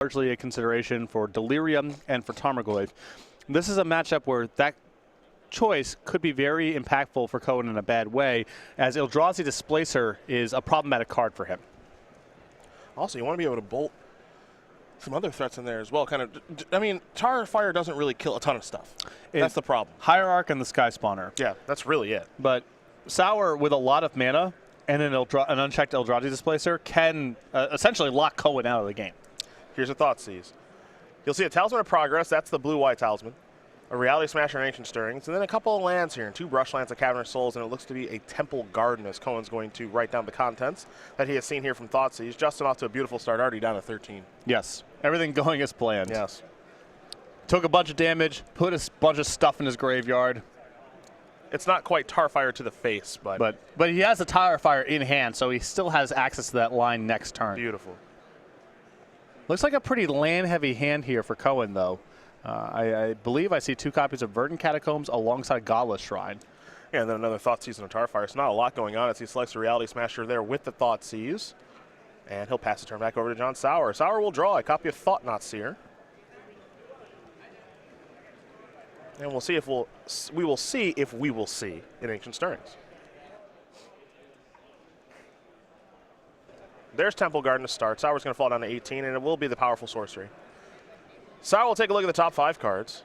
largely a consideration for Delirium and for Tarmogoyf. This is a matchup where that choice could be very impactful for Cohen in a bad way, as Eldrazi Displacer is a problematic card for him. Also, you want to be able to bolt some other threats in there as well. I mean, Tar Fire doesn't really kill a ton of stuff. That's the problem. Hierarch and the Sky Spawner. Yeah, that's really it. But Sauer, with a lot of mana and an unchecked Eldrazi Displacer, can essentially lock Cohen out of the game. Here's a Thoughtseize. You'll see a Talisman of Progress. That's the blue-white Talisman. A Reality Smasher and Ancient Stirrings. And then a couple of lands here. And 2 Brushlands, a Cavernous Souls, and it looks to be a Temple Garden as Cohen's going to write down the contents that he has seen here from Thoughtseize. Justin off to a beautiful start, already down to 13. Yes. Everything going as planned. Yes. Took a bunch of damage, put a bunch of stuff in his graveyard. It's not quite Tarfire to the face, but he has a Tarfire in hand, so he still has access to that line next turn. Beautiful. Looks like a pretty land-heavy hand here for Cohen, though. I believe I see 2 copies of Verdant Catacombs alongside Godless Shrine. Yeah, and then another Thoughtseize and a Tarfire. So not a lot going on as he selects the Reality Smasher there with the Thoughtseize. And he'll pass the turn back over to John Sauer. Sauer will draw a copy of Thought-Knot Seer. And we'll see if we will see in Ancient Stirrings. There's Temple Garden to start. Sauer's going to fall down to 18, and it will be the powerful sorcery. Sauer will take a look at the top 5 cards.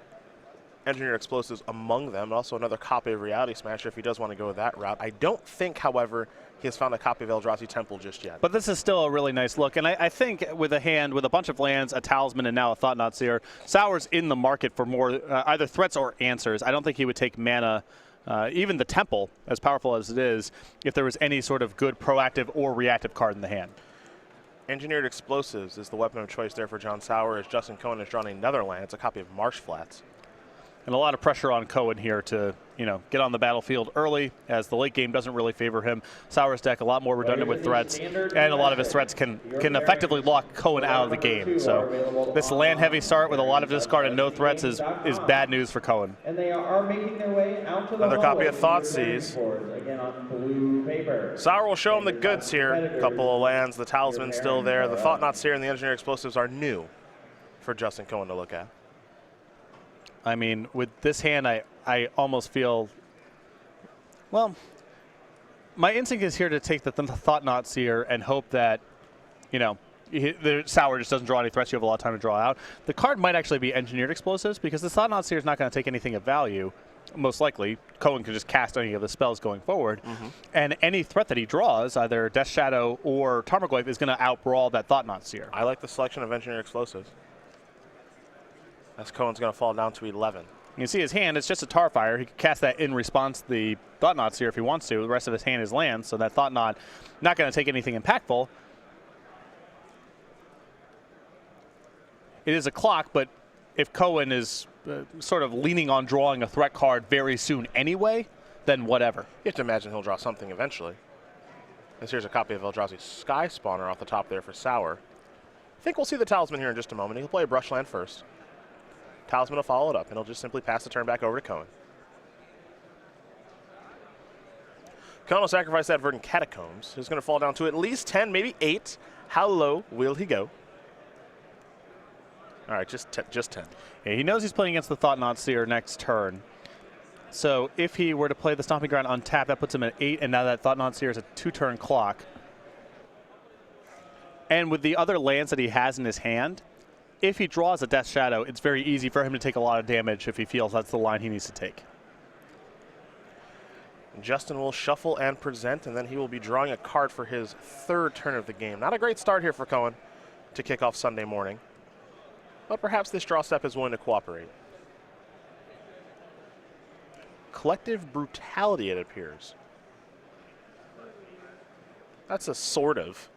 Engineered Explosives among them, and also another copy of Reality Smasher if he does want to go that route. I don't think, however, he has found a copy of Eldrazi Temple just yet. But this is still a really nice look, and I think with a hand with a bunch of lands, a Talisman, and now a Thought-Knot Seer, Sauer's in the market for more either threats or answers. I don't think he would take mana, even the Temple, as powerful as it is, if there was any sort of good proactive or reactive card in the hand. Engineered Explosives is the weapon of choice there for John Sauer, as Justin Cohen has drawn another land. It's a copy of Marsh Flats. And a lot of pressure on Cohen here to, get on the battlefield early, as the late game doesn't really favor him. Sauer's deck a lot more redundant with threats, and a lot of his threats can effectively lock Cohen out of the game. So this land-heavy start with a lot of discard and no threats is bad news for Cohen. And they are making their way out to the another copy of Thoughtseize. Again on blue paper. Sauer will show him the goods here. A couple of lands, the Talisman's still there. The Thought-Knot Seer and the Engineered Explosives are new for Justin Cohen to look at. I mean, with this hand, I almost feel, well, my instinct is here to take the Thought-Knot Seer and hope that, the Sauer just doesn't draw any threats. You have a lot of time to draw out. The card might actually be Engineered Explosives, because the Thought-Knot Seer is not going to take anything of value. Most likely, Cohen could just cast any of the spells going forward. And any threat that he draws, either Death Shadow or Tarmogoyf, is going to outbrawl that Thought-Knot Seer. I like the selection of Engineered Explosives. As Cohen's going to fall down to 11. You can see his hand, it's just a Tarfire. He can cast that in response to the Thought-Knot Seer if he wants to. The rest of his hand is land, so that Thought-Knot not going to take anything impactful. It is a clock, but if Cohen is sort of leaning on drawing a threat card very soon anyway, then whatever. You have to imagine he'll draw something eventually. As here's a copy of Eldrazi Sky Spawner off the top there for Sauer. I think we'll see the Talisman here in just a moment. He'll play a Brushland first. Talisman will follow it up, and he'll just simply pass the turn back over to Cohen. Cohen will sacrifice that Verdant Catacombs. He's going to fall down to at least 10, maybe 8. How low will he go? All right, just 10. Yeah, he knows he's playing against the Thought-Knot Seer next turn. So if he were to play the Stomping Ground untapped, that puts him at 8, and now that Thought-Knot Seer is a 2-turn clock. And with the other lands that he has in his hand, if he draws a Death Shadow, it's very easy for him to take a lot of damage if he feels that's the line he needs to take. Justin will shuffle and present, and then he will be drawing a card for his 3rd turn of the game. Not a great start here for Cohen to kick off Sunday morning, but perhaps this draw step is willing to cooperate. Collective Brutality, it appears. That's a sort of.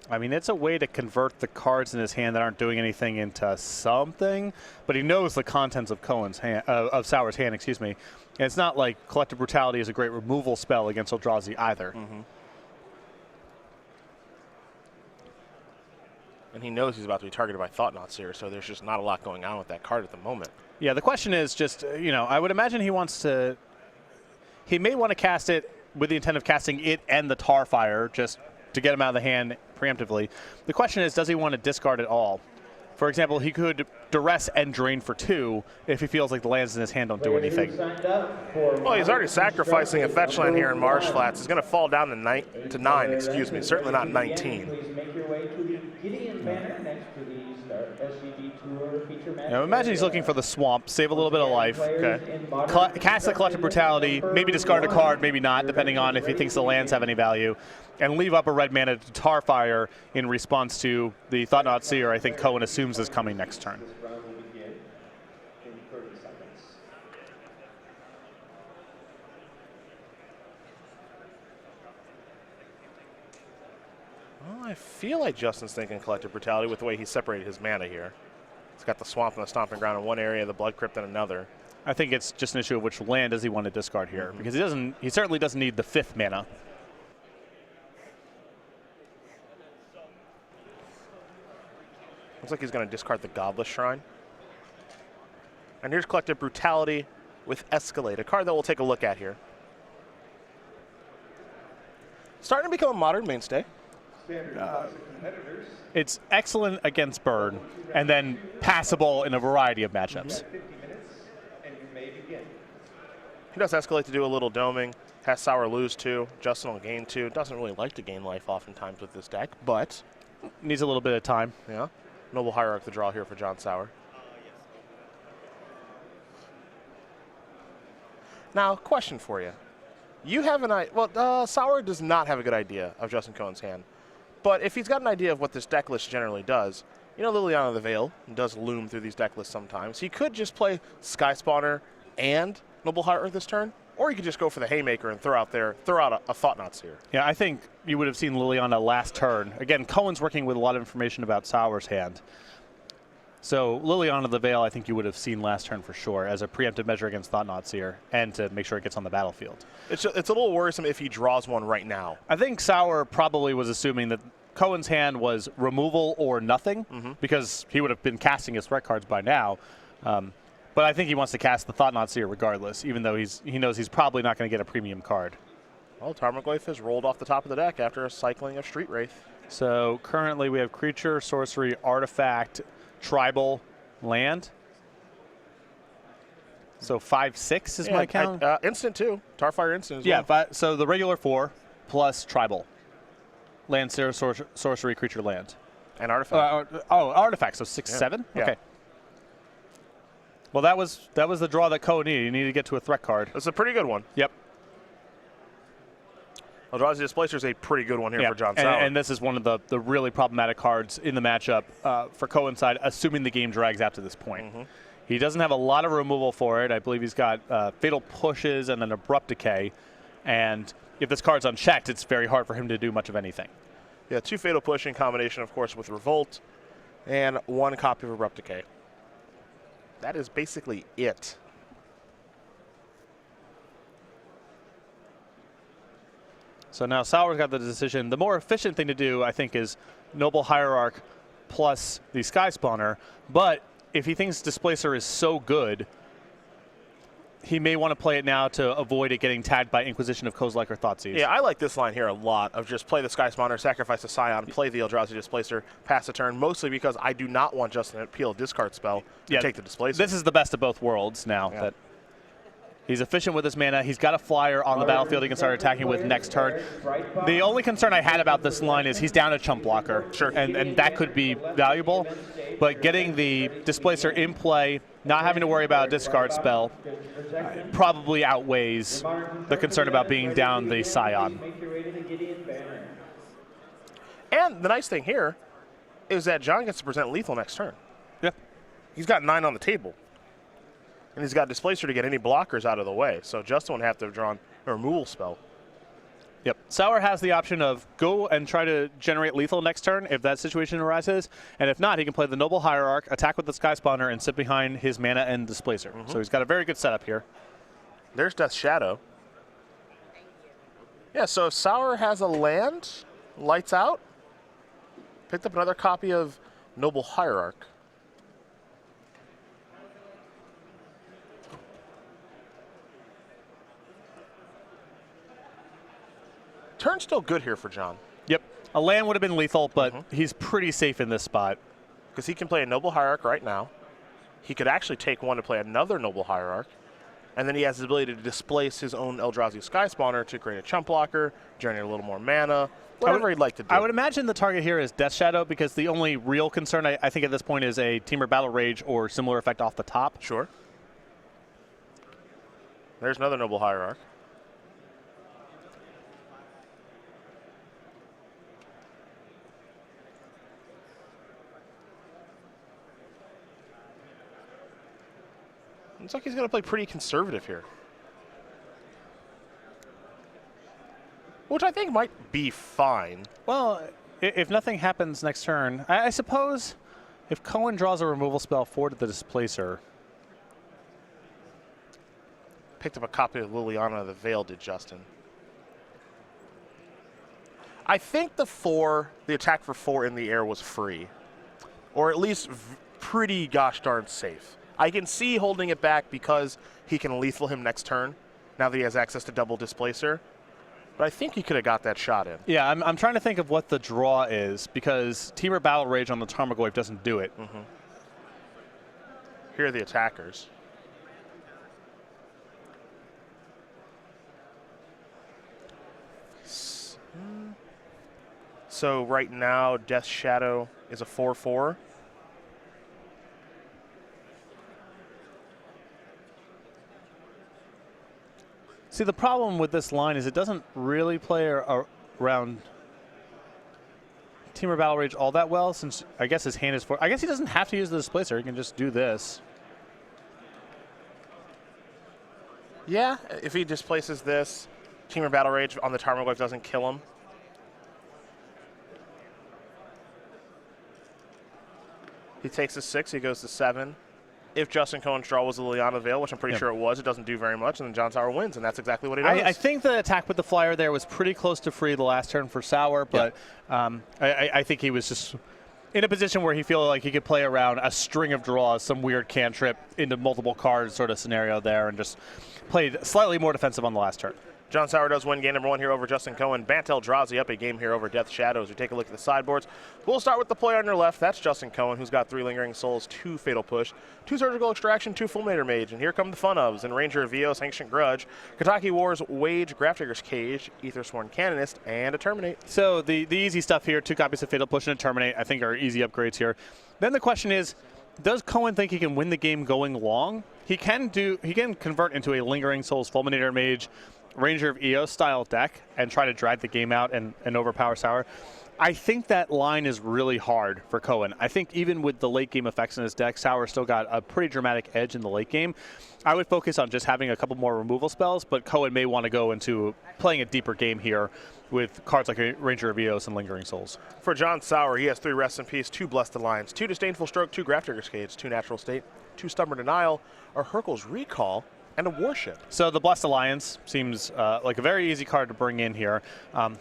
I mean, it's a way to convert the cards in his hand that aren't doing anything into something, but he knows the contents of Cohen's hand, of Sauer's hand, excuse me. And it's not like Collective Brutality is a great removal spell against Eldrazi either. And he knows he's about to be targeted by Thought-Knot Seer, so there's just not a lot going on with that card at the moment. Yeah, the question is just, I would imagine he may want to cast it with the intent of casting it and the Tarfire just to get him out of the hand preemptively. The question is, does he want to discard it all? For example, he could duress and drain for 2 if he feels like the lands in his hand don't do anything. Well, he's already sacrificing a fetch land here in Marsh Flats. He's going to fall down to 9, excuse me. Certainly not 19. Please make your way to the Gideon banner next to the Start SCG Tour feature match. Now imagine he's looking for the swamp, save a little bit of life. Okay. Cast the Collective Brutality, maybe discard a card, maybe not, depending on if he thinks the lands have any value, and leave up a red mana to Tarfire in response to the Thought-Knot Seer I think Cohen assumes is coming next turn. This round will begin in 30 seconds. Well, I feel like Justin's thinking Collective Brutality with the way he separated his mana here. He's got the Swamp and the Stomping Ground in one area, the Blood Crypt in another. I think it's just an issue of which land does he want to discard here, because he certainly doesn't need the 5th mana. Looks like he's going to discard the Godless Shrine. And here's Collective Brutality with Escalade, a card that we'll take a look at here. Starting to become a modern mainstay. It's excellent against burn, and then passable in a variety of matchups. He does Escalate to do a little doming. Has Sauer lose 2. Justin will gain 2. Doesn't really like to gain life oftentimes with this deck, but Needs a little bit of time. yeah. Noble Hierarch the draw here for John Sauer. Now, question for you. You have an idea. Well, Sauer does not have a good idea of Justin Cohen's hand. But if he's got an idea of what this deck list generally does, you know Liliana the Veil does loom through these deck lists sometimes. He could just play Sky Spawner and Noble Hierarch this turn, or you could just go for the Haymaker and throw out a Thought-Knot Seer. Yeah, I think you would have seen Liliana last turn. Again, Cohen's working with a lot of information about Sauer's hand. So Liliana the Veil, I think you would have seen last turn for sure as a preemptive measure against Thought-Knot Seer and to make sure it gets on the battlefield. It's a little worrisome if he draws one right now. I think Sauer probably was assuming that Cohen's hand was removal or nothing because he would have been casting his threat cards by now. But I think he wants to cast the Thought-Knot Seer regardless, even though he knows he's probably not going to get a premium card. Well, Tarmogoyf has rolled off the top of the deck after a cycling of Street Wraith. So currently we have creature, sorcery, artifact, tribal, land. So 5-6 is my count. Instant too. Tarfire instant as well. Yeah, so the regular 4 plus tribal. Land, sorcery, creature, land. And artifact. Artifact, so 6-7? Yeah. Okay. Well, that was the draw that Cohen needed. He needed to get to a threat card. That's a pretty good one. Yep. Eldrazi Displacer is a pretty good one here for John Sauer. And this is one of the really problematic cards in the matchup for Cohen's side, assuming the game drags out to this point. He doesn't have a lot of removal for it. I believe he's got Fatal Pushes and an Abrupt Decay. And if this card's unchecked, it's very hard for him to do much of anything. Yeah, 2 Fatal Push in combination, of course, with Revolt, and 1 copy of Abrupt Decay. That is basically it. So now Sauer's got the decision. The more efficient thing to do, I think, is Noble Hierarch plus the Sky Spawner. But if he thinks Displacer is so good, he may want to play it now to avoid it getting tagged by Inquisition of Kozilek or Thoughtseize. Yeah, I like this line here a lot of just play the Sky Spawner, sacrifice the Scion, play the Eldrazi Displacer, pass the turn, mostly because I do not want Justin to appeal a discard spell to take the Displacer. This is the best of both worlds now. That he's efficient with his mana. He's got a flyer on the battlefield he can start attacking with next turn. The only concern I had about this line is he's down a chump blocker. Sure. And that could be valuable. But getting the Displacer in play, not having to worry about a discard spell, probably outweighs the concern about being down the Scion. And the nice thing here is that John gets to present lethal next turn. Yep. He's got 9 on the table. And he's got Displacer to get any blockers out of the way. So Justin would have to have drawn a removal spell. Yep. Sauer has the option of go and try to generate lethal next turn if that situation arises. And if not, he can play the Noble Hierarch, attack with the Sky Spawner, and sit behind his mana and Displacer. So he's got a very good setup here. There's Death Shadow. Yeah, so if Sauer has a land, lights out. Picked up another copy of Noble Hierarch. Turn's still good here for John. Yep. A land would have been lethal, but he's pretty safe in this spot. because he can play a Noble Hierarch right now. He could actually take one to play another Noble Hierarch. And then he has the ability to displace his own Eldrazi Sky Spawner to create a chump blocker, generate a little more mana, whatever he'd like to do. I would imagine the target here is Death Shadow, because the only real concern I think at this point is a Temur Battle Rage or similar effect off the top. Sure. There's another Noble Hierarch. Looks like he's going to play pretty conservative here. Which I think might be fine. Well, if nothing happens next turn, I suppose if Cohen draws a removal spell forward to the Displacer. Picked up a copy of Liliana the Veil, did Justin. I think the attack for 4 in the air was free. Or at least pretty gosh darn safe. I can see holding it back because he can lethal him next turn, now that he has access to double Displacer. But I think he could have got that shot in. Yeah, I'm trying to think of what the draw is, because Temur Battle Rage on the Tarmogoyf doesn't do it. Mm-hmm. Here are the attackers. So right now, Death Shadow is a 4/4. See, the problem with this line is it doesn't really play around Temur Battle Rage all that well, since I guess his hand is for. I guess he doesn't have to use the Displacer. He can just do this. Yeah, if he displaces this, Temur Battle Rage on the Tarmogoyf doesn't kill him. He takes a 6, he goes to 7. If Justin Cohen's draw was a Liliana Veil, which I'm pretty sure it was, it doesn't do very much, and then John Sauer wins, and that's exactly what he does. I think the attack with the flyer there was pretty close to free the last turn for Sauer, but I think he was just in a position where he felt like he could play around a string of draws, some weird cantrip into multiple cards sort of scenario there, and just played slightly more defensive on the last turn. John Sauer does win game number 1 here over Justin Cohen. Bant Eldrazi up a game here over Death Shadows. We take a look at the sideboards. We'll start with the player on your left. That's Justin Cohen, who's got 3 Lingering Souls, 2 Fatal Push, 2 Surgical Extraction, 2 Fulminator Mage. And here come the fun ofs in Ranger of Eos, Ancient Grudge, Kataki Wars, Wage, Grafdigger's Cage, Aethersworn Canonist, and a Terminate. So the easy stuff here, 2 copies of Fatal Push and a Terminate, I think are easy upgrades here. Then the question is, does Cohen think he can win the game going long? He can convert into a Lingering Souls, Fulminator Mage, Ranger of Eos style deck and try to drag the game out and overpower Sauer. I think that line is really hard for Cohen. I think even with the late game effects in his deck, Sauer still got a pretty dramatic edge in the late game. I would focus on just having a couple more removal spells, but Cohen may want to go into playing a deeper game here with cards like Ranger of Eos and Lingering Souls. For John Sauer, he has 3 Rest in Peace, 2 Blessed Alliance, 2 Disdainful Stroke, 2 Grafdigger's Cage, 2 Natural State, 2 Stubborn Denial, or Hurkyl's Recall, and a Warship. So the Blessed Alliance seems like a very easy card to bring in here.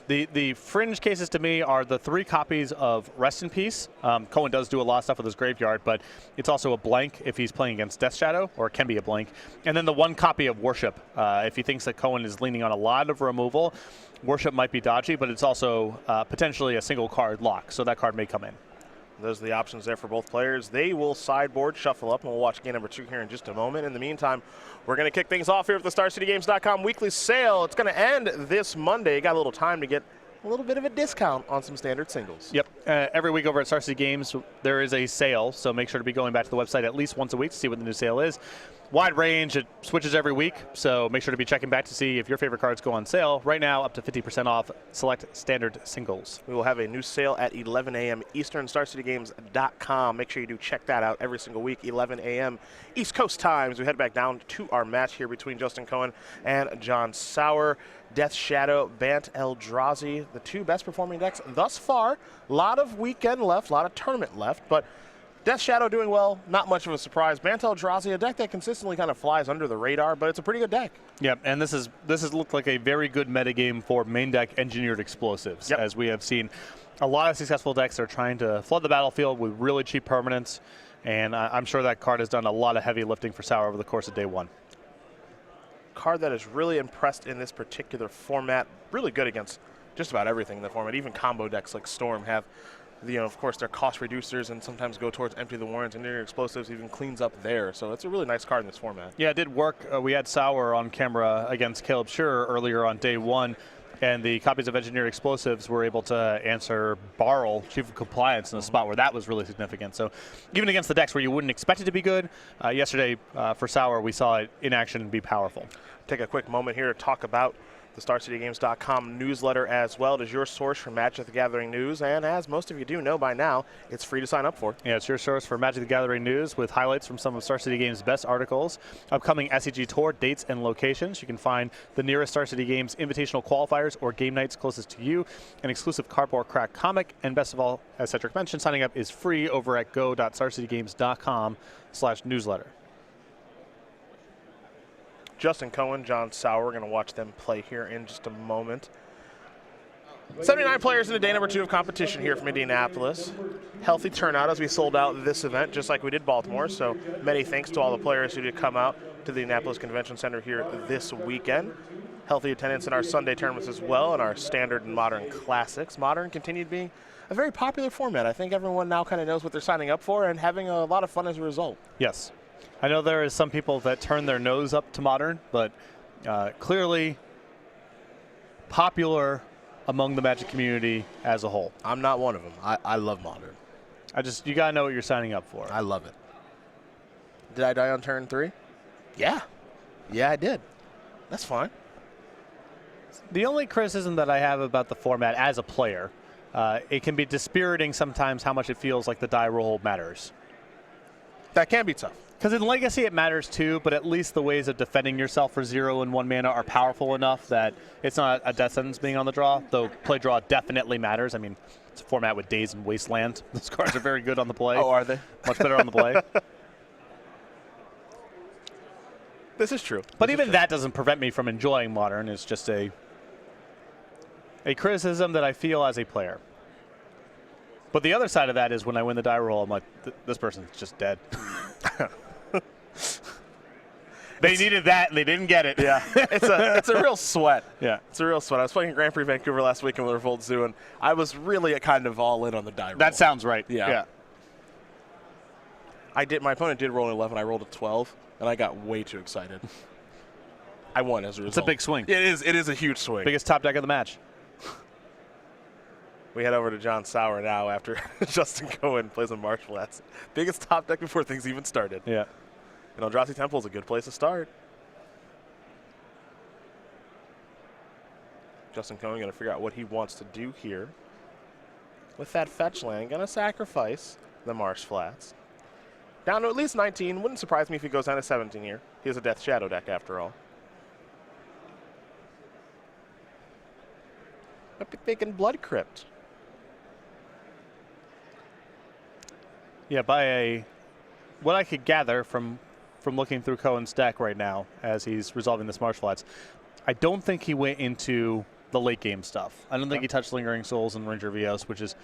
The fringe cases to me are the 3 copies of Rest in Peace. Cohen does do a lot of stuff with his graveyard, but it's also a blank if he's playing against Death Shadow, or it can be a blank. And then the 1 copy of Warship. If he thinks that Cohen is leaning on a lot of removal, Warship might be dodgy, but it's also potentially a single card lock, so that card may come in. Those are the options there for both players. They will sideboard, shuffle up, and we'll watch game number 2 here in just a moment. In the meantime, we're going to kick things off here with the StarCityGames.com weekly sale. It's going to end this Monday. Got a little time to get a little bit of a discount on some standard singles. Yep. Every week over at Star City Games, there is a sale, so make sure to be going back to the website at least once a week to see what the new sale is. Wide range, it switches every week, so make sure to be checking back to see if your favorite cards go on sale. Right now, up to 50% off select standard singles. We will have a new sale at 11 a.m. Eastern, StarCityGames.com. Make sure you do check that out every single week, 11 a.m. East Coast time, as we head back down to our match here between Justin Cohen and John Sauer. Death Shadow, Bant Eldrazi, the 2 best performing decks thus far. A lot of weekend left, a lot of tournament left, but Death Shadow doing well, not much of a surprise. Bant Eldrazi, a deck that consistently kind of flies under the radar, but it's a pretty good deck. Yep, and this has looked like a very good metagame for main deck engineered explosives, as we have seen a lot of successful decks that are trying to flood the battlefield with really cheap permanents, and I'm sure that card has done a lot of heavy lifting for Sauer over the course of day 1. Card that has really impressed in this particular format, really good against just about everything in the format. Even combo decks like Storm have of course, their cost reducers and sometimes go towards empty the warrants, and their explosives even cleans up there. So it's a really nice card in this format. Yeah, it did work. We had Sauer on camera against Caleb Schur earlier on day one, and the copies of Engineered Explosives were able to answer Barrel, Chief of Compliance, in a spot where that was really significant. So even against the decks where you wouldn't expect it to be good, yesterday for Sauer, we saw it in action and be powerful. Take a quick moment here to talk about the StarCityGames.com newsletter as well. It is your source for Magic the Gathering news, and as most of you do know by now, it's free to sign up for. Yeah, it's your source for Magic the Gathering news with highlights from some of Star City Games' best articles, upcoming SCG Tour dates and locations. You can find the nearest Star City Games invitational qualifiers or game nights closest to you, an exclusive Cardboard Crack comic, and best of all, as Cedric mentioned, signing up is free over at go.starcitygames.com/newsletter. Justin Cohen, John Sauer, we're going to watch them play here in just a moment. 79 players in the day number 2 of competition here from Indianapolis. Healthy turnout as we sold out this event, just like we did Baltimore. So many thanks to all the players who did come out to the Indianapolis Convention Center here this weekend. Healthy attendance in our Sunday tournaments as well, and our standard and modern classics. Modern continued being a very popular format. I think everyone now kind of knows what they're signing up for and having a lot of fun as a result. Yes. I know there is some people that turn their nose up to Modern, but clearly popular among the Magic community as a whole. I'm not one of them. I love Modern. You gotta know what you're signing up for. I love it. Did I die on turn 3? Yeah. Yeah, I did. That's fine. The only criticism that I have about the format as a player, it can be dispiriting sometimes how much it feels like the die roll matters. That can be tough. Because in Legacy it matters too, but at least the ways of defending yourself for 0 and 1 mana are powerful enough that it's not a death sentence being on the draw, though play draw definitely matters. I mean, it's a format with Days and Wasteland. Those cards are very good on the play. Oh, are they? Much better on the play. This is true. But even that doesn't prevent me from enjoying Modern. It's just a criticism that I feel as a player. But the other side of that is when I win the die roll, I'm like, this person's just dead. They needed that, and they didn't get it. Yeah, it's a real sweat. Yeah, it's a real sweat. I was playing Grand Prix Vancouver last weekend with Revolt Zoo, and I was really kind of all in on the die roll. That sounds right. Yeah. My opponent did roll an 11. I rolled a 12, and I got way too excited. I won as a result. It's a big swing. It is. It is a huge swing. Biggest top deck of the match. We head over to John Sauer now after Justin Cohen plays on Marsh Flats. Biggest top deck before things even started. Yeah. And Eldrazi Temple is a good place to start. Justin Cohen going to figure out what he wants to do here. With that fetch land, going to sacrifice the Marsh Flats. Down to at least 19. Wouldn't surprise me if he goes down to 17 here. He has a Death Shadow deck after all. Might be thinking Blood Crypt. Yeah, what I could gather from looking through Cohen's deck right now as he's resolving this Marsh Flats, I don't think he went into the late game stuff. I don't think he touched Lingering Souls and Ranger Vios, which is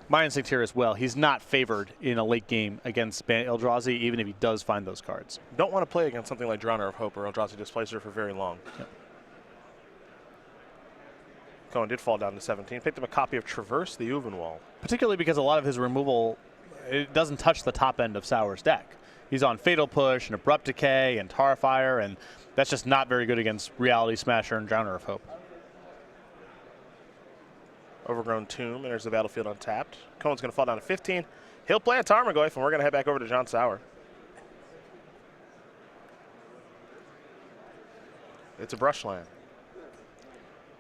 my instinct here as well. He's not favored in a late game against Eldrazi, even if he does find those cards. Don't want to play against something like Drowner of Hope or Eldrazi Displacer for very long. Yep. Cohen did fall down to 17. Picked up a copy of Traverse the Uvenwald. Particularly because a lot of his removal, it doesn't touch the top end of Sauer's deck. He's on Fatal Push and Abrupt Decay and Tarfire, and that's just not very good against Reality Smasher and Drowner of Hope. Overgrown Tomb enters the battlefield untapped. Cohen's going to fall down to 15. He'll play a Tarmogoyf, and we're going to head back over to John Sauer. It's a Brushland.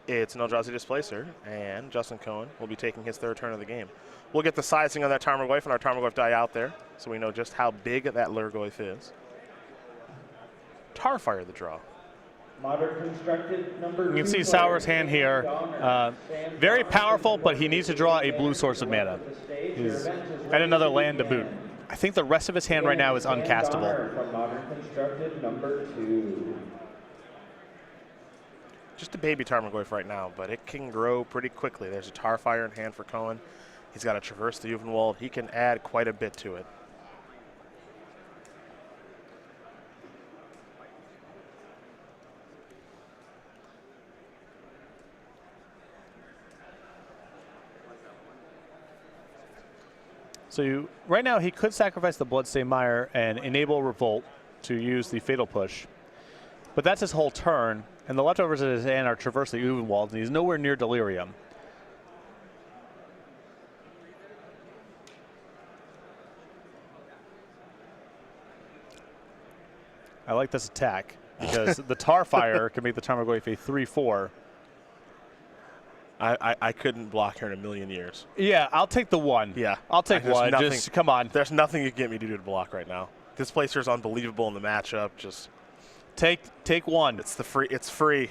It's an Eldrazi Displacer, and Justin Cohen will be taking his 3rd turn of the game. We'll get the sizing on that Tarmogoyf and our Tarmogoyf die out there, so we know just how big that Lurgoyf is. Tarfire the draw. Modern constructed number You can 2 see Sauer's hand here. Very powerful, but he needs to draw a blue source of mana. And another land to boot. I think the rest of his hand right now is uncastable. From Modern constructed number 2. Just a baby Tarmogoyf right now, but it can grow pretty quickly. There's a Tarfire in hand for Cohen. He's got to traverse the Uvenwald. He can add quite a bit to it. So right now he could sacrifice the Bloodstained Mire and enable Revolt to use the Fatal Push. But that's his whole turn, and the leftovers in his hand are Traverse the Uvenwald, and he's nowhere near Delirium. I like this attack because the Tar Fire can make the Tarmogoyf a 3/4. I couldn't block her in a million years. Yeah, I'll take the 1. Yeah. I'll take There's 1. nothing- Just come on. There's nothing you can get me to do to block right now. Displacer's unbelievable in the matchup. Just Take 1. it's free.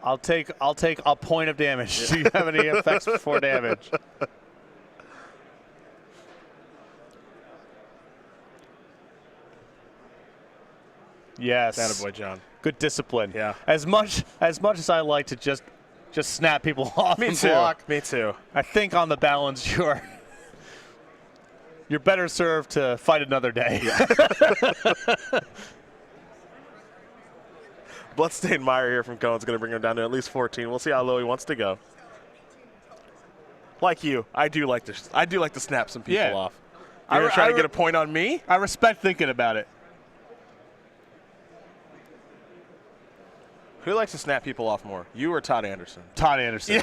I'll take a point of damage. Do you have any effects before damage? Yes. Attaboy, John. Good discipline. Yeah. As much as I like to just snap people off Me and too. block, Me too. I think on the balance you're better served to fight another day. Yeah. Bloodstained Mire here from Cohen's going to bring him down to at least 14. We'll see how low he wants to go. Like you, I do like to snap some people off. You're going to try to get a point on me? I respect thinking about it. Who likes to snap people off more, you or Todd Anderson? Todd Anderson.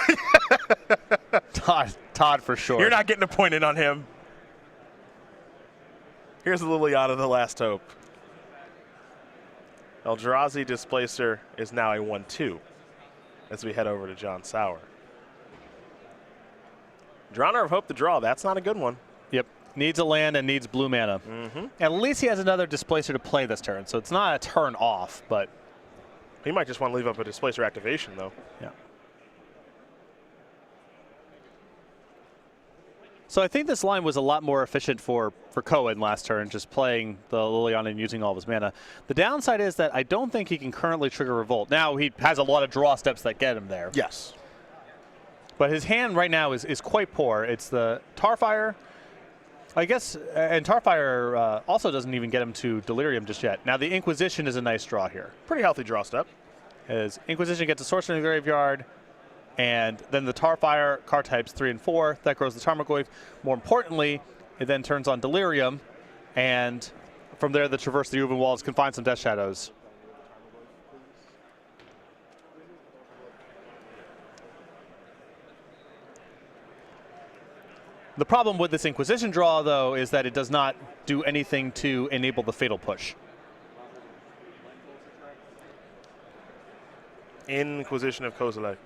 Todd for sure. You're not getting a point in on him. Here's Liliana, the last hope. Eldrazi Displacer is now a 1/2 as we head over to John Sauer. Drowner of Hope to draw. That's not a good one. Yep. Needs a land and needs blue mana. At least he has another Displacer to play this turn, so it's not a turn off, but He might just want to leave up a Displacer activation, though. yeah. So I think this line was a lot more efficient for Cohen last turn, just playing the Liliana and using all of his mana. The downside is that I don't think he can currently trigger Revolt. Now he has a lot of draw steps that get him there. Yes. But his hand right now is quite poor. It's the Tarfire, I guess, and Tarfire also doesn't even get him to Delirium just yet. Now the Inquisition is a nice draw here. Pretty healthy draw step. As Inquisition gets a Sorcerer in the graveyard, and then the Tarfire, card types 3 and 4, that grows the Tarmogoyf. More importantly, it then turns on Delirium, and from there the Traverse the Uvenwalds can find some Death Shadows. The problem with this Inquisition draw, though, is that it does not do anything to enable the Fatal Push. Inquisition of Kozilek.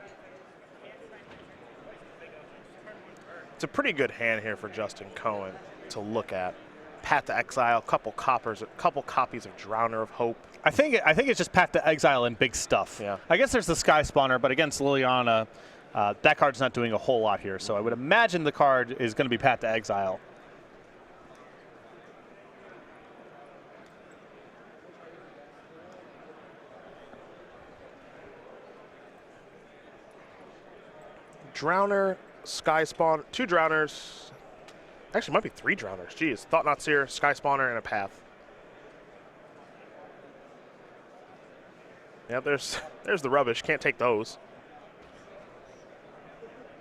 It's a pretty good hand here for Justin Cohen to look at. Path to Exile, couple copies of Drowner of Hope. I think it's just Path to Exile and big stuff. Yeah. I guess there's the Sky Spawner, but against Liliana, that card's not doing a whole lot here. So I would imagine the card is going to be Path to Exile. Drowner, Sky Spawn, 2 Drowners. Actually, it might be 3 Drowners. Jeez. Thought Not Seer, Sky Spawner, and a Path. Yeah, there's the rubbish. Can't take those.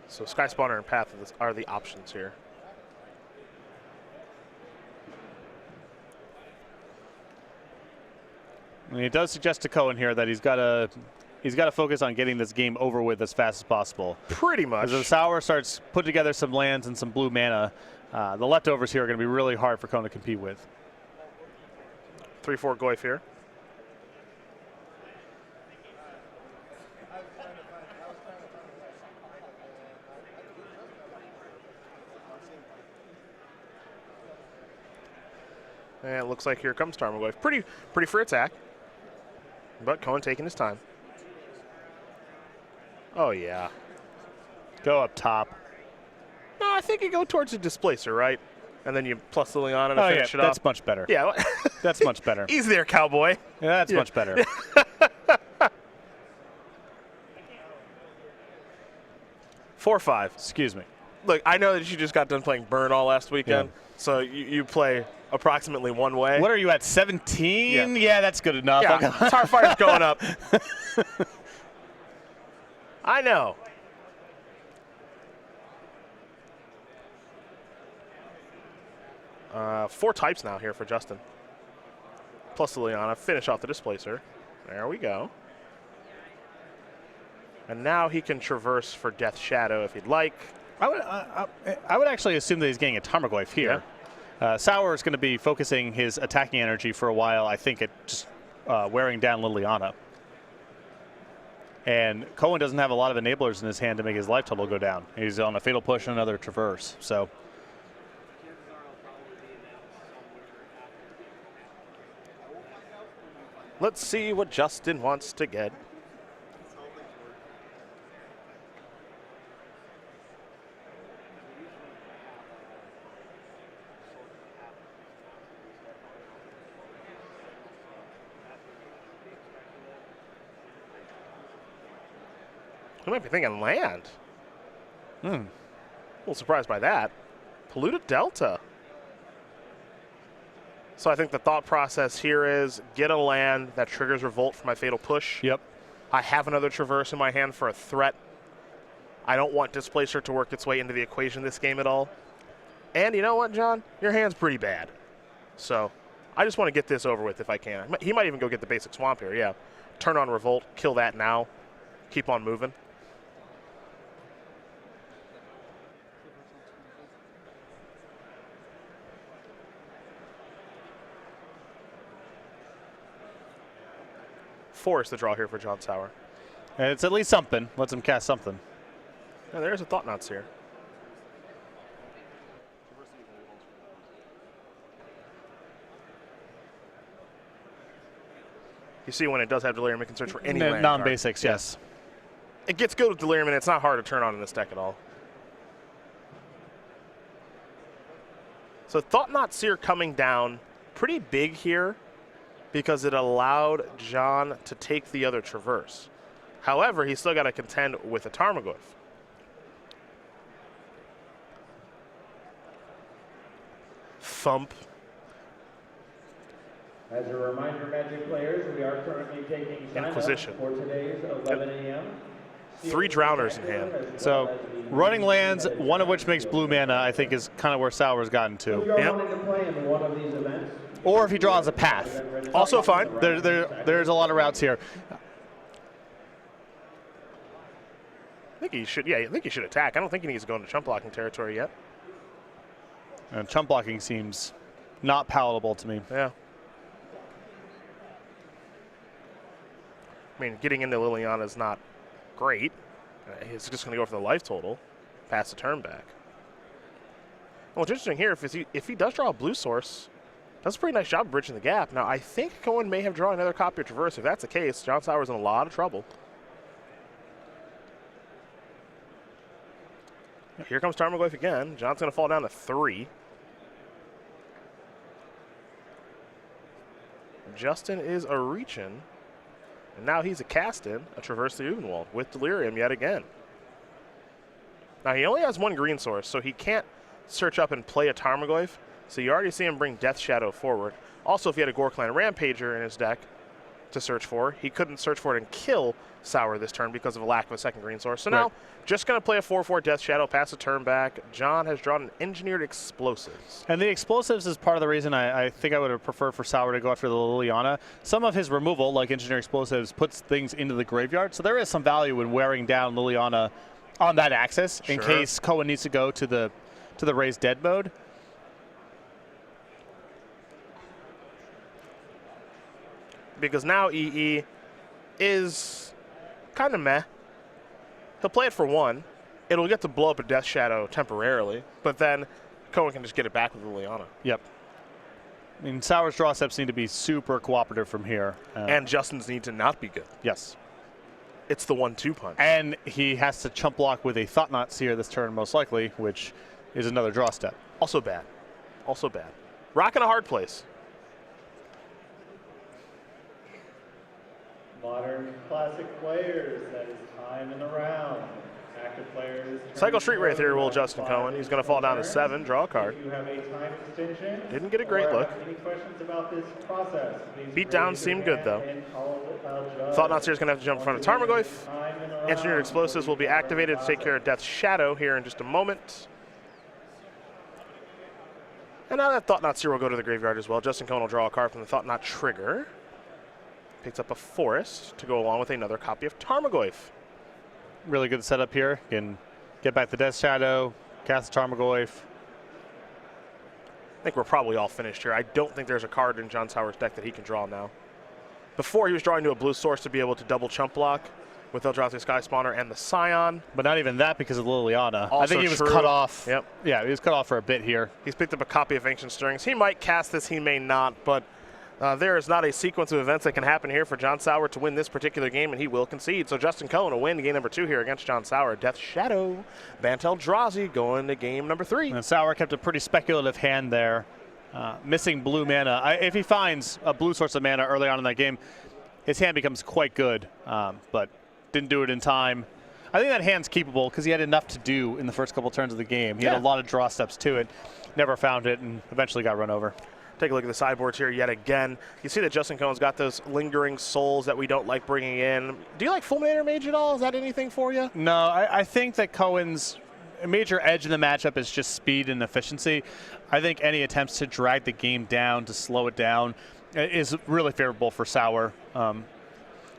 So Sky Spawner and Path are the options here. And it does suggest to Cohen here that he's got to focus on getting this game over with as fast as possible. Pretty much. As the Sauer starts putting together some lands and some blue mana, the leftovers here are going to be really hard for Cohen to compete with. 3/4 Goyf here. And it looks like here comes Tarmogoyf. Pretty free attack. But Cohen taking his time. Oh, yeah. Go up top. No, I think you go towards the Displacer, right? And then you plus Liliana to finish it that's off. much better. Yeah. That's much better. Easy there, cowboy. Yeah, that's much better. 4/5. Excuse me. Look, I know that you just got done playing Burn all last weekend, so you play approximately one way. What are you at, 17? Yeah, that's good enough. Yeah, Tarfire's going up. I know. 4 types now here for Justin. Plus Liliana, finish off the Displacer. There we go. And now he can traverse for Death Shadow if he'd like. I would actually assume that he's getting a Tarmogoyf here. Yeah. Sauer is going to be focusing his attacking energy for a while, I think, at just wearing down Liliana. And Cohen doesn't have a lot of enablers in his hand to make his life total go down. He's on a Fatal Push and another Traverse. So let's see what Justin wants to get. I might be thinking land. A little surprised by that. Polluted Delta. So I think the thought process here is get a land that triggers Revolt for my Fatal Push. Yep. I have another Traverse in my hand for a threat. I don't want Displacer to work its way into the equation this game at all. And you know what, John? Your hand's pretty bad. So I just want to get this over with if I can. He might even go get the basic Swamp here, yeah. Turn on Revolt, kill that now, keep on moving. Force the draw here for John Sauer. And it's at least something. Lets him cast something. Yeah, there's a Thought Knots here. You see when it does have Delirium, it can search for any land non-basics, card. yes. It gets good with Delirium, and it's not hard to turn on in this deck at all. So Thought Knot Seer coming down pretty big here because it allowed John to take the other Traverse. However, he's still got to contend with a Tarmogoyf. Thump. As a reminder, Magic players, we are currently taking Inquisition. for today's 11 a.m. 3 Drowners in hand. So running lands, one of which makes blue mana, I think is kind of where Sauer's gotten to. Yep. wanting to play in one of these events, Or if he draws a path. Also fine. There's a lot of routes here. I think he should. Yeah, I think he should attack. I don't think he needs to go into chump blocking territory yet. And chump blocking seems not palatable to me. Yeah. I mean, getting into Liliana is not great. He's just going to go for the life total, pass the turn back. And what's interesting here, if he does draw a blue source, that's a pretty nice job of bridging the gap. Now, I think Cohen may have drawn another copy of Traverse. If that's the case, John Sauer's in a lot of trouble. Here comes Tarmogoyf again. John's going to fall down to 3. Justin is a reach-in. And now he's a cast-in, a Traverse the Uvenwald with Delirium yet again. Now, he only has 1 green source, so he can't search up and play a Tarmogoyf. So you already see him bring Death Shadow forward. Also, if he had a Gorkland Rampager in his deck to search for, he couldn't search for it and kill Sauer this turn because of a lack of a second green source. So now, just going to play a 4/4 Death Shadow, pass a turn back. John has drawn an Engineered Explosives. And the Explosives is part of the reason I think I would have preferred for Sauer to go after the Liliana. Some of his removal, like Engineered Explosives, puts things into the graveyard. So there is some value in wearing down Liliana on that axis in case Cohen needs to go to the Raised Dead mode. Because now EE is kind of meh. He'll play it for 1. It'll get to blow up a Death Shadow temporarily, but then Cohen can just get it back with Liliana. Yep. I mean, Sauer's draw steps need to be super cooperative from here. And Justin's need to not be good. Yes. It's the 1-2 punch. And he has to chump block with a Thought Knot Seer this turn, most likely, which is another draw step. Also bad. Also bad. Rocking a hard place. modern classic players, that is time in the round. Active players. Cycle Street Wraith here will Justin Cohen. He's going to fall down to 7, draw a card. If you have a time extension, Didn't get a great look. any questions about this process, Beat down seemed good though. Thought Knot Seer is going to have to jump in front of Tarmogoyf. Engineered Explosives will be activated to take care of Death's Shadow here in just a moment. And now that Thought Knot Seer will go to the graveyard as well. Justin Cohen will draw a card from the Thought Knot trigger. Picks up a Forest to go along with another copy of Tarmogoyf. Really good setup here. Can get back the Death Shadow, cast Tarmogoyf. I think we're probably all finished here. I don't think there's a card in John Sauer's deck that he can draw now. Before, he was drawing to a blue source to be able to double chump block with Eldrazi Sky Spawner and the Scion. But not even that because of Liliana. Also I think he was true. cut off. Yep. Yeah, he was cut off for a bit here. He's picked up a copy of Ancient Stirrings. He might cast this, he may not, but there is not a sequence of events that can happen here for John Sauer to win this particular game, and he will concede. So Justin Cohen will win game number 2 here against John Sauer. Death Shadow, Banteldrazi going to game number 3. And Sauer kept a pretty speculative hand there, missing blue mana. If he finds a blue source of mana early on in that game, his hand becomes quite good, but didn't do it in time. I think that hand's keepable because he had enough to do in the first couple turns of the game. He had a lot of draw steps to it, never found it, and eventually got run over. Take a look at the sideboards here yet again. You see that Justin Cohen's got those lingering souls that we don't like bringing in. Do you like Fulminator Mage at all? Is that anything for you? No, I think that Cohen's major edge in the matchup is just speed and efficiency. I think any attempts to drag the game down, to slow it down, is really favorable for Sauer.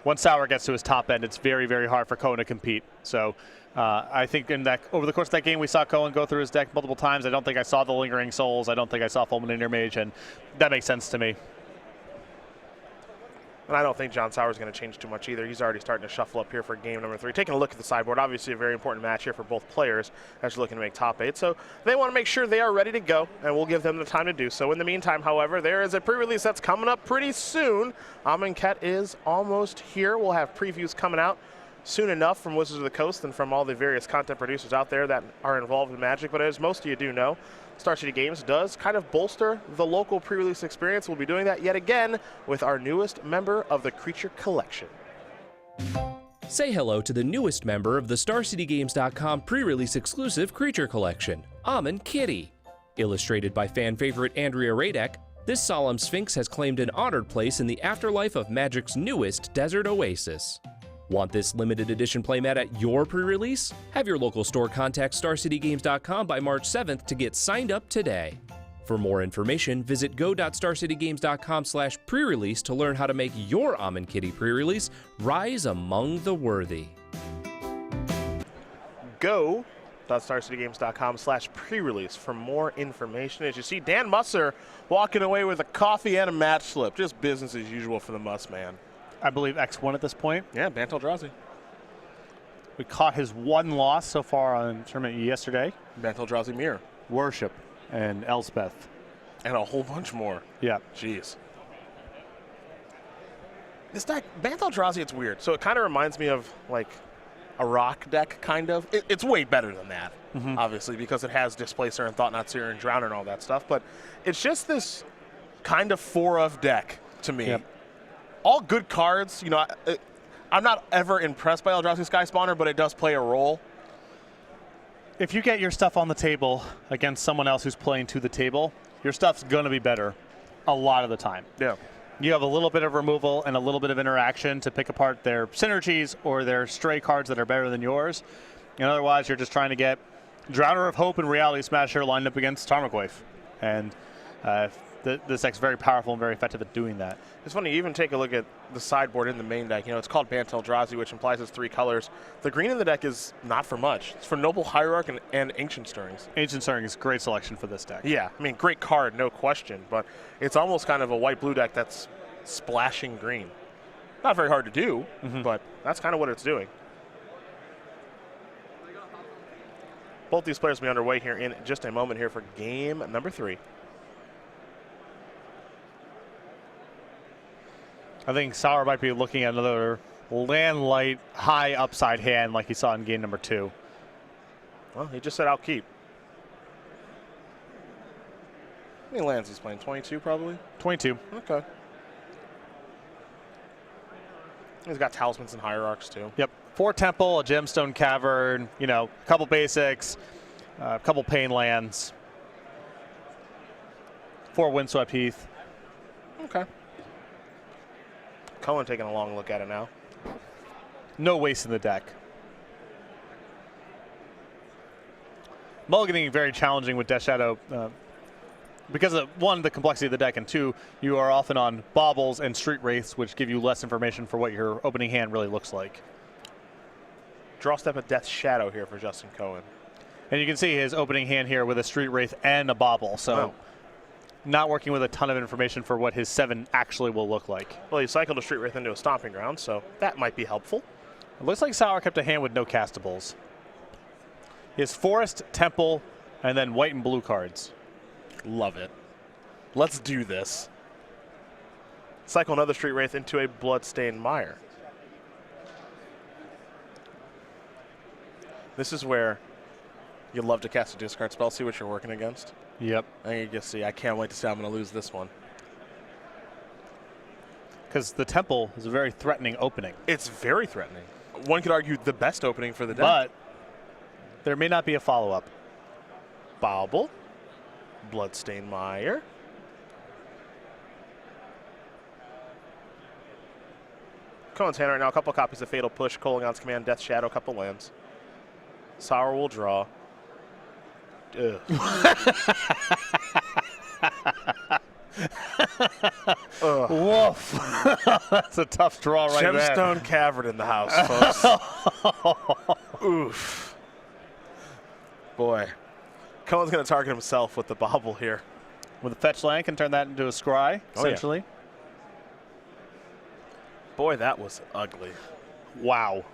Once Sauer gets to his top end, it's very, very hard for Cohen to compete. So I think in that over the course of that game, we saw Cohen go through his deck multiple times. I don't think I saw the Lingering Souls. I don't think I saw Fulminator Mage, and that makes sense to me. And I don't think John Sauer's going to change too much either. He's already starting to shuffle up here for game number 3. Taking a look at the sideboard, obviously a very important match here for both players as they're looking to make top 8. So they want to make sure they are ready to go, and we'll give them the time to do so. In the meantime, however, there is a pre-release that's coming up pretty soon. Amonkhet is almost here. We'll have previews coming out soon enough from Wizards of the Coast and from all the various content producers out there that are involved in Magic. But as most of you do know, Star City Games does kind of bolster the local pre-release experience. We'll be doing that yet again with our newest member of the Creature Collection. Say hello to the newest member of the StarCityGames.com pre-release exclusive Creature Collection, Amonkhet. Illustrated by fan favorite Andrea Radek, this solemn sphinx has claimed an honored place in the afterlife of Magic's newest desert oasis. Want this limited edition playmat at your pre-release? Have your local store contact StarCityGames.com by March 7th to get signed up today. For more information, visit go.starcitygames.com/pre-release to learn how to make your Amonkhet pre-release rise among the worthy. Go.starcitygames.com/pre-release for more information. As you see, Dan Musser walking away with a coffee and a match slip. Just business as usual for the Muss man. I believe X1 at this point. Yeah, Banteldrazi. We caught his one loss so far on tournament yesterday. Banteldrazi Mirror. Worship and Elspeth. And a whole bunch more. Yeah. Jeez. This deck, Banteldrazi, it's weird. So it kind of reminds me of like a rock deck, kind of. It's way better than that, obviously, because it has Displacer and Thought Knot Seer and Drown and all that stuff. But it's just this kind of 4-of deck to me. Yep. All good cards. You know, I'm not ever impressed by Eldrazi Sky Spawner, but it does play a role. If you get your stuff on the table against someone else who's playing to the table, your stuff's going to be better a lot of the time. Yeah. You have a little bit of removal and a little bit of interaction to pick apart their synergies or their stray cards that are better than yours. And otherwise, you're just trying to get Drowner of Hope and Reality Smasher lined up against Tarmogoyf. And this deck's very powerful and very effective at doing that. It's funny, you even take a look at the sideboard in the main deck. You know, it's called Banteldrazi, which implies it's 3 colors. The green in the deck is not for much. It's for Noble Hierarch and Ancient Stirrings. Ancient Stirring is a great selection for this deck. Yeah, I mean, great card, no question, but it's almost kind of a white-blue deck that's splashing green. Not very hard to do, but that's kind of what it's doing. Both these players will be underway here in just a moment here for game number 3. I think Sauer might be looking at another land light, high upside hand like he saw in game number 2. Well, he just said I'll keep. How many lands he's playing? 22 probably? 22. Okay. He's got Talismans and Hierarchs too. Yep. 4 Temple, a Gemstone Cavern, you know, a couple basics, a couple Pain lands, 4 Windswept Heath. Okay. Cohen taking a long look at it now. No waste in the deck. Mulliganing very challenging with Death Shadow. because of, one, the complexity of the deck, and two, you are often on baubles and street wraiths, which give you less information for what your opening hand really looks like. Draw step of Death's Shadow here for Justin Cohen. And you can see his opening hand here with a street wraith and a bauble. So not working with a ton of information for what his 7 actually will look like. Well, he cycled a street wraith into a stomping ground, so that might be helpful. It looks like Sauer kept a hand with no castables. He has Forest, Temple, and then white and blue cards. Love it. Let's do this. Cycle another street wraith into a bloodstained mire. This is where you love to cast a discard spell, see what you're working against. Yep. And you just see, I can't wait to see I'm going to lose this one. Because the Temple is a very threatening opening. It's very threatening. One could argue the best opening for the deck. But there may not be a follow-up. Bauble, Bloodstained Mire. Cohen's hand right now, a couple copies of Fatal Push, Kolaghan's Command, Death's Shadow, a couple lands. Sauer will draw. Ugh. Woof. That's a tough draw right there. Gemstone Cavern in the house, folks. Oof. Boy. Cohen's going to target himself with the bauble here. With a fetch land, can turn that into a scry, essentially. Yeah. Boy, that was ugly. Wow.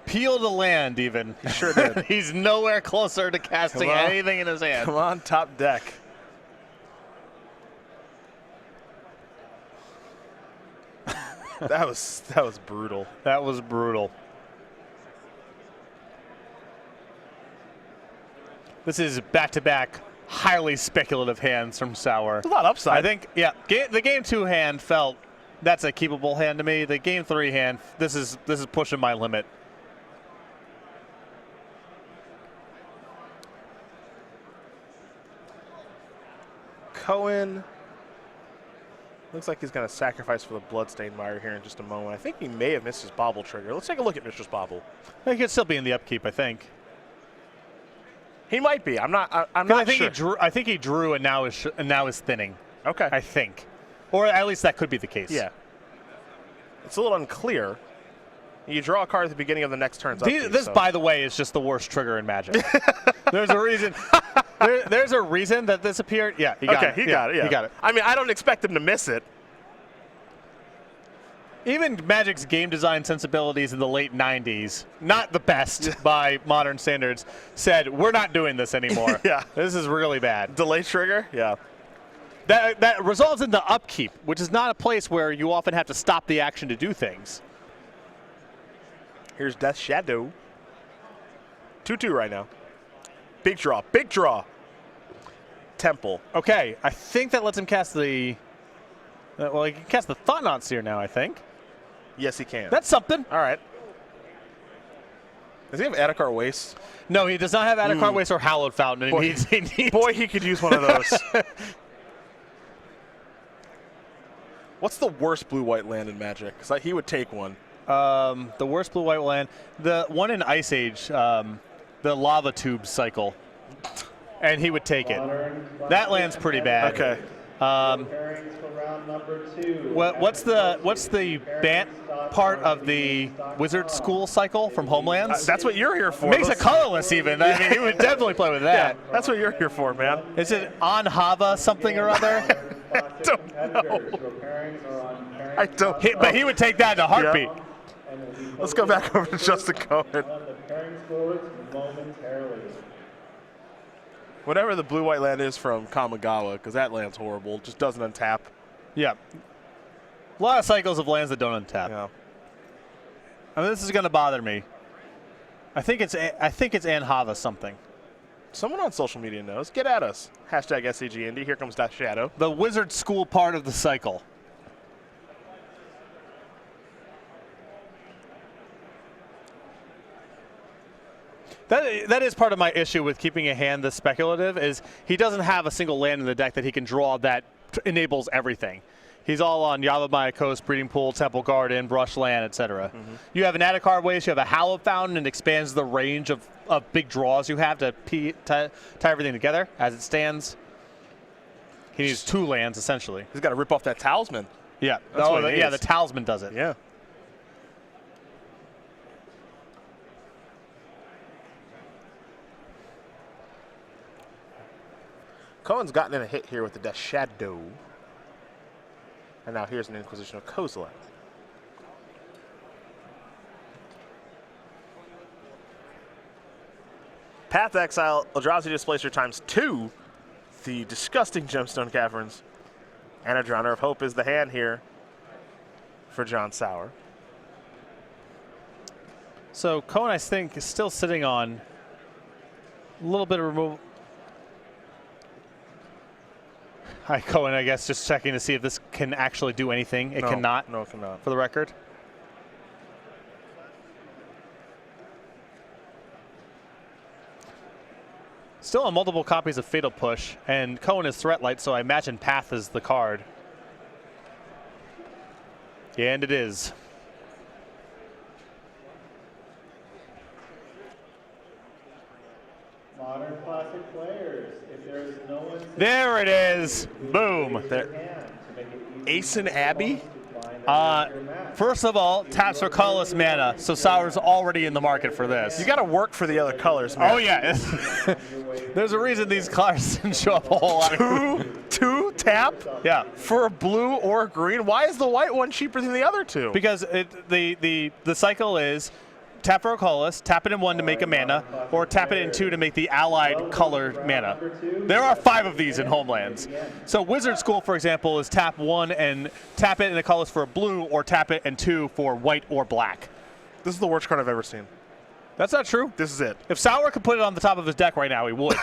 Peeled a land, even. He sure did. He's nowhere closer to casting anything in his hand. Come on, top deck. That was brutal. That was brutal. This is back-to-back highly speculative hands from Sauer. There's a lot of upside. I think, yeah, the game 2 hand felt that's a keepable hand to me. The game 3 hand, this is pushing my limit. Cohen looks like he's going to sacrifice for the Bloodstained Mire here in just a moment. I think he may have missed his bauble trigger. Let's take a look at Mr.'s bauble. He could still be in the upkeep, I think. He might be. I'm not sure. I think he drew and now is thinning. Okay. I think. Or at least that could be the case. Yeah. It's a little unclear. You draw a card at the beginning of the next turn's upkeep. This, by the way, is just the worst trigger in Magic. There's a reason. There's a reason that this appeared. Yeah, he got it. He got it. I mean, I don't expect him to miss it. Even Magic's game design sensibilities in the late 90s, not the best by modern standards, said, we're not doing this anymore. Yeah. This is really bad. Delay trigger? Yeah. That resolves into upkeep, which is not a place where you often have to stop the action to do things. Here's Death's Shadow. 2-2 right now. Big draw. Big draw. Temple. Okay, I think that lets him cast the... well, he can cast the Thought-Knot Seer now, I think. Yes, he can. That's something. All right. Does he have Adhikar Waste? No, he does not have Adhikar Waste or Hallowed Fountain. Boy, boy, he could use one of those. What's the worst blue-white land in Magic? Because he would take one. The worst blue-white land. The one in Ice Age, the Lava Tube cycle. And he would take it. That land's pretty bad. Okay. What's the Bant part of the Wizard School cycle from Homelands? That's what you're here for. Makes it colorless even. I mean, he would definitely play with that. Yeah, that's what you're here for, man. Is it on Hava something or other? I don't know. I don't know. But he would take that in a heartbeat. Yeah. Let's go back over to Justin Cohen. Whatever the blue-white land is from Kamigawa, because that land's horrible, just doesn't untap. Yeah. A lot of cycles of lands that don't untap. Yeah. I mean, this is going to bother me. I think it's Anhava something. Someone on social media knows. Get at us. Hashtag SCGINDY. Here comes Death Shadow. The Wizard School part of the cycle. That is part of my issue with keeping a hand this speculative is he doesn't have a single land in the deck that he can draw that enables everything. He's all on Yavimaya Coast, Breeding Pool, Temple Garden, Brushland, etc. You have an added card waste, you have a Hallowed Fountain, and expands the range of big draws you have to tie everything together as it stands. He needs 2 lands, essentially. He's got to rip off that talisman. Yeah. That's what it yeah, is. the talisman does it. Yeah. Cohen's gotten in a hit here with the Death Shadow. And now here's an Inquisition of Kozilek. Path to Exile, Eldrazi Displacer times 2. The disgusting Gemstone Caverns. And a Drowner of Hope is the hand here for John Sauer. So Cohen, I think, is still sitting on a little bit of removal. Hi, Cohen, I guess just checking to see if this can actually do anything. It cannot. No, it cannot. For the record. Still on multiple copies of Fatal Push, and Cohen is Threat Light, so I imagine Path is the card. And it is. Modern Classic players, if there is no one... There it is. Boom. Ace and Abbey? First of all, taps for colorless mana, so Sauer's already in the market for this. You got to work for the other colors, man. Oh, yeah. There's a reason these cards didn't show up a whole lot. Two tap? Yeah. For a blue or a green? Why is the white one cheaper than the other two? Because the cycle is tap for a colorless, tap it in 1 to make a mana, or tap it in 2 to make the allied colored mana. There are 5 of these in Homelands. So Wizard School, for example, is tap 1 and tap it in a colorless for a blue, or tap it in 2 for white or black. This is the worst card I've ever seen. That's not true. This is it. If Sauer could put it on the top of his deck right now, he would.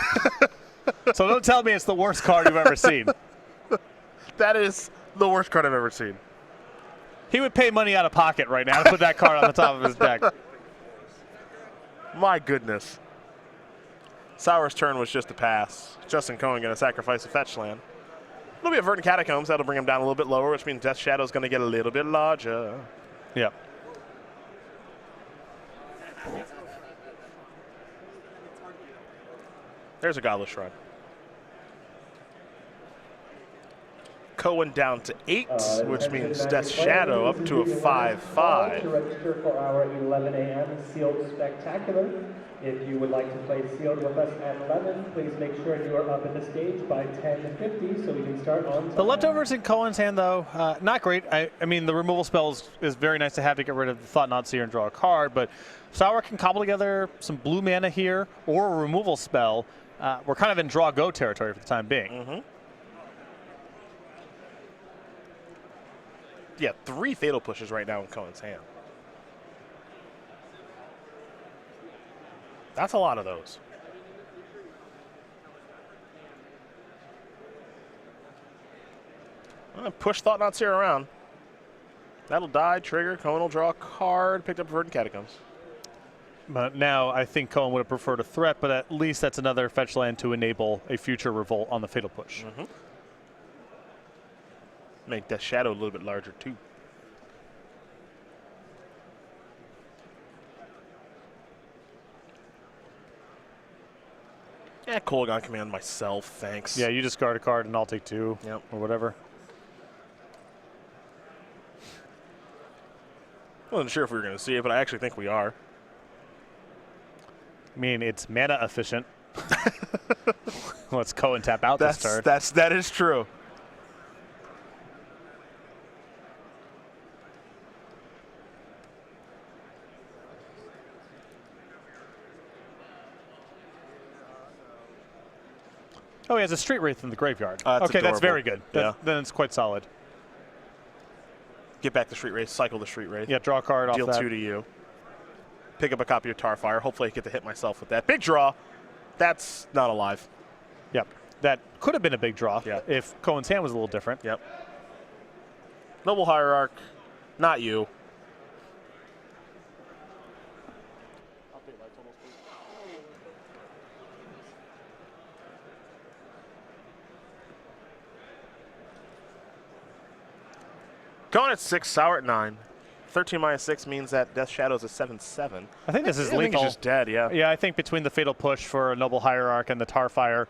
So don't tell me it's the worst card you've ever seen. That is the worst card I've ever seen. He would pay money out of pocket right now to put that card on the top of his deck. My goodness. Sauer's turn was just a pass. Justin Cohen going to sacrifice a fetch land. It'll be a Verdant Catacombs. That'll bring him down a little bit lower, which means Death Shadow's going to get a little bit larger. Yeah. There's a Godless Shrine. Cohen down to 8, which means Death Shadow up to a 5/5. To register for our 11 a.m. Sealed Spectacular. If you would like to play Sealed with us at 11, please make sure you are up at the stage by 10:50 so we can start on time. The leftovers in Cohen's hand, though, not great. I mean, the removal spells is very nice to have to get rid of the Thought-Knot Seer and draw a card, but Sauer can cobble together some blue mana here or a removal spell. We're kind of in draw-go territory for the time being. Yeah, 3 Fatal Pushes right now in Cohen's hand. That's a lot of those. I'm going to push Thought-Knot Seer around. That'll die, trigger, Cohen will draw a card, picked up Verdant Catacombs. But now I think Cohen would have preferred a threat, but at least that's another fetch land to enable a future revolt on the Fatal Push. Make Death Shadow a little bit larger, too. Yeah, Kolaghan Command myself, thanks. Yeah, you discard a card and I'll take 2 Yep. or whatever. Wasn't sure if we were going to see it, but I actually think we are. I mean, it's mana efficient. Let's Cohen tap out this turn. That is true. Oh, he has a Street Wraith in the graveyard. That's Okay, that's adorable. very good. Yeah. Then it's quite solid. Get back the Street Wraith, cycle the Street Wraith. Yeah, draw a card Deal off that. 2 to you. Pick up a copy of Tarfire. Hopefully I get to hit myself with that. Big draw. That's not alive. Yep. That could have been a big draw if Cohen's hand was a little different. Yep. Noble Hierarch, not you. Cohen at 6, Sauer at 9. 13 minus 6 means that Death Shadow's a 7/7. I think this is I think lethal. he's just dead, yeah. Yeah, I think between the Fatal Push for a Noble Hierarch and the Tarfire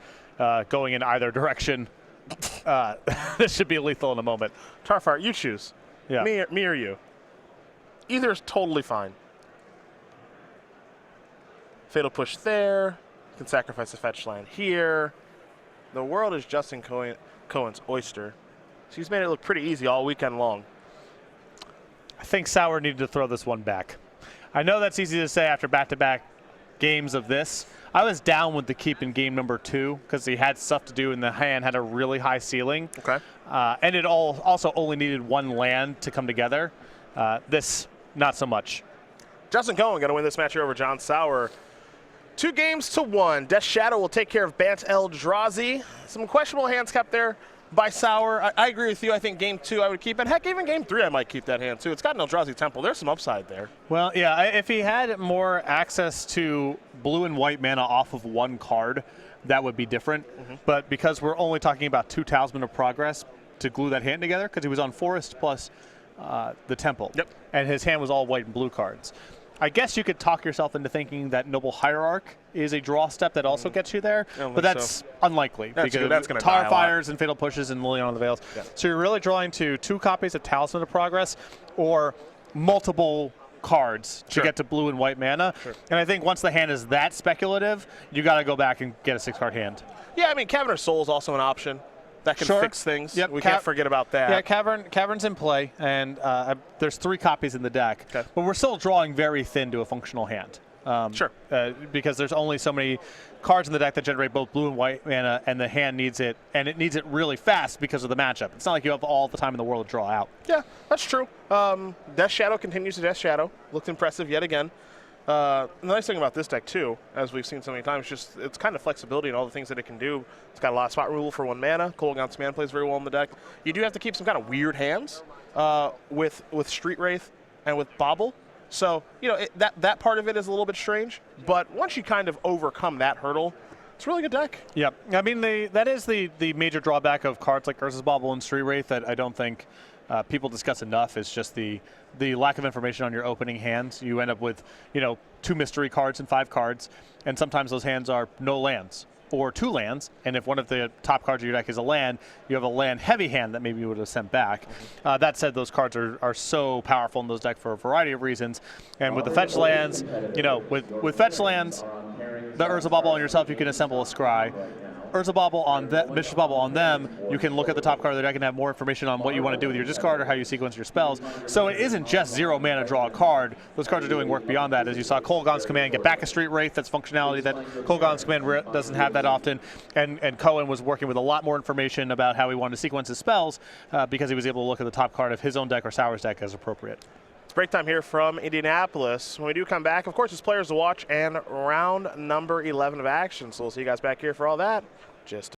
going in either direction, this should be lethal in a moment. Tarfire, you choose. Yeah. Me or you. Either is totally fine. Fatal Push there. You can sacrifice a fetch land here. The world is Justin Cohen's oyster. So he's made it look pretty easy all weekend long. I think Sauer needed to throw this one back. I know that's easy to say after back-to-back games of this. I was down with the keep in game number 2 because he had stuff to do and the hand had a really high ceiling. Okay. And it also only needed one land to come together. This, not so much. Justin Cohen going to win this match here over John Sauer. 2-1. Death Shadow will take care of Bant Eldrazi. Some questionable hands kept there by Sauer. I agree with you. I think game 2 I would keep it. Heck, even game 3 I might keep that hand too. It's got an Eldrazi Temple. There's some upside there. Well, yeah, if he had more access to blue and white mana off of one card, that would be different. But because we're only talking about 2 Talisman of Progress to glue that hand together, because he was on Forest plus the Temple. Yep. And his hand was all white and blue cards. I guess you could talk yourself into thinking that Noble Hierarch is a draw step that also gets you there, but that's unlikely. That's because gonna Tar die a lot. Fires and Fatal Pushes and Liliana of the Veils. Yeah. So you're really drawing to 2 copies of Talisman of Progress or multiple cards to get to blue and white mana. And I think once the hand is that speculative, you got to go back and get a 6-card hand. Yeah, I mean, Caverner's Soul is also an option. That can fix things. Yep. We can't forget about that. Yeah, Cavern's in play, and there's 3 copies in the deck. Okay. But we're still drawing very thin to a functional hand. Because there's only so many cards in the deck that generate both blue and white mana, and the hand needs it, and it needs it really fast because of the matchup. It's not like you have all the time in the world to draw out. Yeah, that's true. Death Shadow continues to Death Shadow. Looked impressive yet again. The nice thing about this deck, too, as we've seen so many times, just it's kind of flexibility and all the things that it can do. It's got a lot of spot removal for 1 mana. Kolaghan's Command plays very well in the deck. You do have to keep some kind of weird hands with Street Wraith and with Bobble. So, you know, that part of it is a little bit strange. But once you kind of overcome that hurdle, it's a really good deck. Yep. I mean, that is the major drawback of cards like Urza's Bobble and Street Wraith that I don't think people discuss enough. Is just the lack of information on your opening hands. You end up with, 2 mystery cards and 5 cards, and sometimes those hands are no lands or 2 lands, and if one of the top cards of your deck is a land, you have a land-heavy hand that maybe you would have sent back. That said, those cards are so powerful in those decks for a variety of reasons, and with the fetch lands, with fetch lands, the Urza Bobble on yourself, you can assemble a Scry. Urza Bobble on them, Mistress Bobble on them, you can look at the top card of the deck and have more information on what you want to do with your discard or how you sequence your spells. So it isn't just 0 mana draw a card. Those cards are doing work beyond that. As you saw, Kolaghan's Command get back a Street Wraith. That's functionality that Kolaghan's Command doesn't have that often. And Cohen was working with a lot more information about how he wanted to sequence his spells because he was able to look at the top card of his own deck or Sauer's deck as appropriate. It's break time here from Indianapolis. When we do come back, of course, it's players to watch and round number 11 of action. So we'll see you guys back here for all that. Just